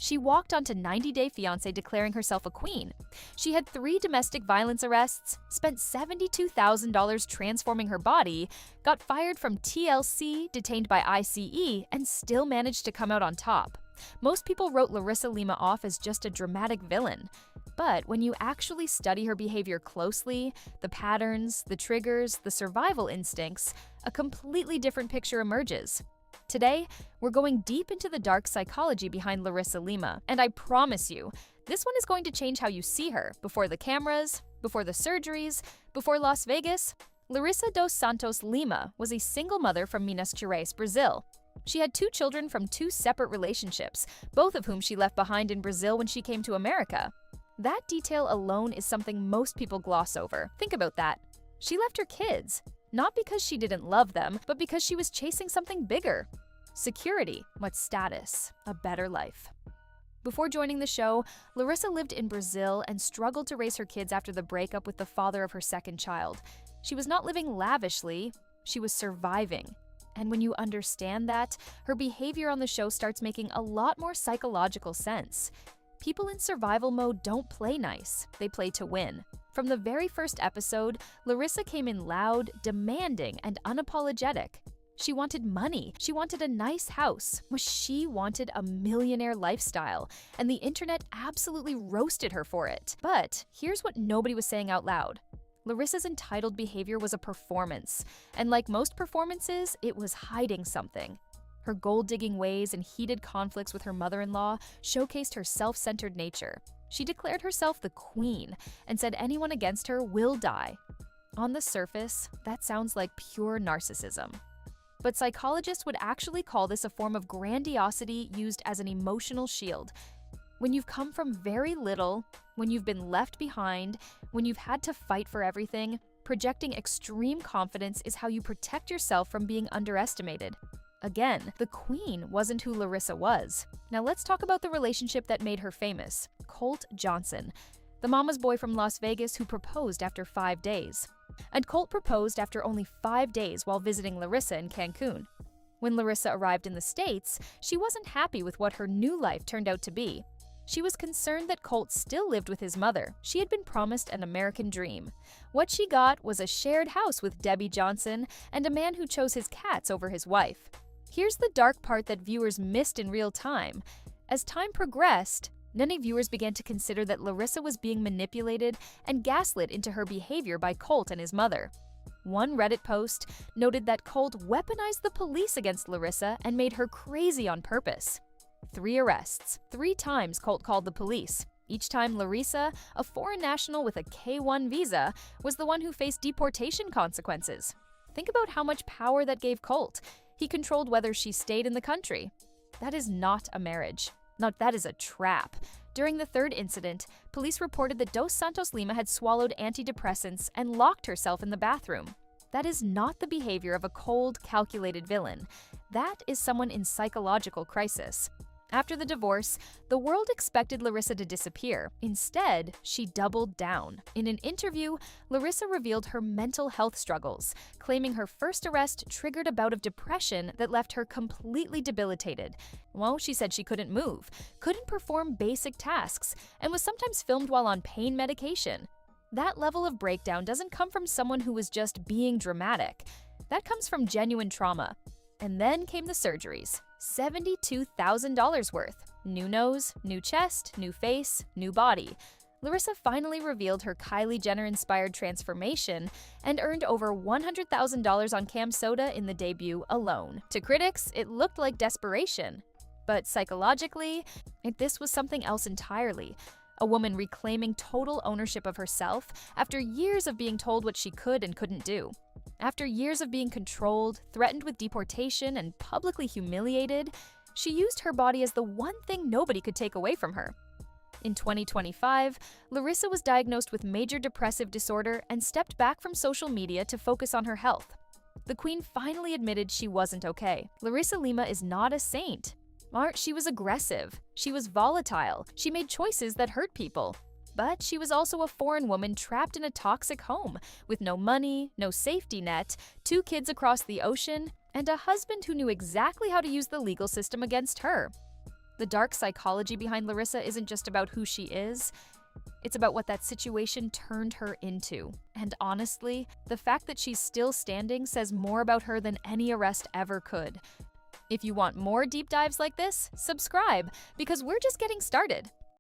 She walked onto 90 Day Fiancé declaring herself a queen. She had 3 domestic violence arrests, spent $72,000 transforming her body, got fired from TLC, detained by ICE, and still managed to come out on top. Most people wrote Larissa Lima off as just a dramatic villain. But when you actually study her behavior closely, the patterns, the triggers, the survival instincts, a completely different picture emerges. Today, we're going deep into the dark psychology behind Larissa Lima, and I promise you, this one is going to change how you see her, before the cameras, before the surgeries, before Las Vegas. Larissa dos Santos Lima was a single mother from Minas Gerais, Brazil. She had 2 children from 2 separate relationships, both of whom she left behind in Brazil when she came to America. That detail alone is something most people gloss over. Think about that. She left her kids. Not because she didn't love them, but because she was chasing something bigger. Security, what status, a better life. Before joining the show, Larissa lived in Brazil and struggled to raise her kids after the breakup with the father of her second child. She was not living lavishly, she was surviving. And when you understand that, her behavior on the show starts making a lot more psychological sense. People in survival mode don't play nice, they play to win. From the very first episode, Larissa came in loud, demanding, and unapologetic. She wanted money, she wanted a nice house, she wanted a millionaire lifestyle, and the internet absolutely roasted her for it. But here's what nobody was saying out loud. Larissa's entitled behavior was a performance, and like most performances, it was hiding something. Her gold-digging ways and heated conflicts with her mother-in-law showcased her self-centered nature. She declared herself the queen and said anyone against her will die. On the surface, that sounds like pure narcissism. But psychologists would actually call this a form of grandiosity used as an emotional shield. When you've come from very little, when you've been left behind, when you've had to fight for everything, projecting extreme confidence is how you protect yourself from being underestimated. Again, the queen wasn't who Larissa was. Now let's talk about the relationship that made her famous, Colt Johnson, the mama's boy from Las Vegas who proposed after 5 days. And Colt proposed after only 5 days while visiting Larissa in Cancun. When Larissa arrived in the States, she wasn't happy with what her new life turned out to be. She was concerned that Colt still lived with his mother. She had been promised an American dream. What she got was a shared house with Debbie Johnson and a man who chose his cats over his wife. Here's the dark part that viewers missed in real time. As time progressed, many viewers began to consider that Larissa was being manipulated and gaslit into her behavior by Colt and his mother. One Reddit post noted that Colt weaponized the police against Larissa and made her crazy on purpose. 3 arrests. 3 times Colt called the police. Each time Larissa, a foreign national with a K-1 visa, was the one who faced deportation consequences. Think about how much power that gave Colt. He controlled whether she stayed in the country. That is not a marriage. That is a trap. During the 3rd incident, police reported that Dos Santos Lima had swallowed antidepressants and locked herself in the bathroom. That is not the behavior of a cold, calculated villain. That is someone in psychological crisis. After the divorce, the world expected Larissa to disappear. Instead, she doubled down. In an interview, Larissa revealed her mental health struggles, claiming her first arrest triggered a bout of depression that left her completely debilitated. Well, she said she couldn't move, couldn't perform basic tasks, and was sometimes filmed while on pain medication. That level of breakdown doesn't come from someone who was just being dramatic. That comes from genuine trauma. And then came the surgeries. $72,000 worth. New nose, new chest, new face, new body. Larissa finally revealed her Kylie Jenner-inspired transformation and earned over $100,000 on Cam Soda in the debut alone. To critics, it looked like desperation. But psychologically, this was something else entirely. A woman reclaiming total ownership of herself after years of being told what she could and couldn't do. After years of being controlled, threatened with deportation, and publicly humiliated, she used her body as the one thing nobody could take away from her. In 2025, Larissa was diagnosed with major depressive disorder and stepped back from social media to focus on her health. The queen finally admitted she wasn't okay. Larissa Lima is not a saint. She was aggressive, she was volatile, she made choices that hurt people. But she was also a foreign woman trapped in a toxic home, with no money, no safety net, 2 kids across the ocean, and a husband who knew exactly how to use the legal system against her. The dark psychology behind Larissa isn't just about who she is, it's about what that situation turned her into. And honestly, the fact that she's still standing says more about her than any arrest ever could. If you want more deep dives like this, subscribe, because we're just getting started.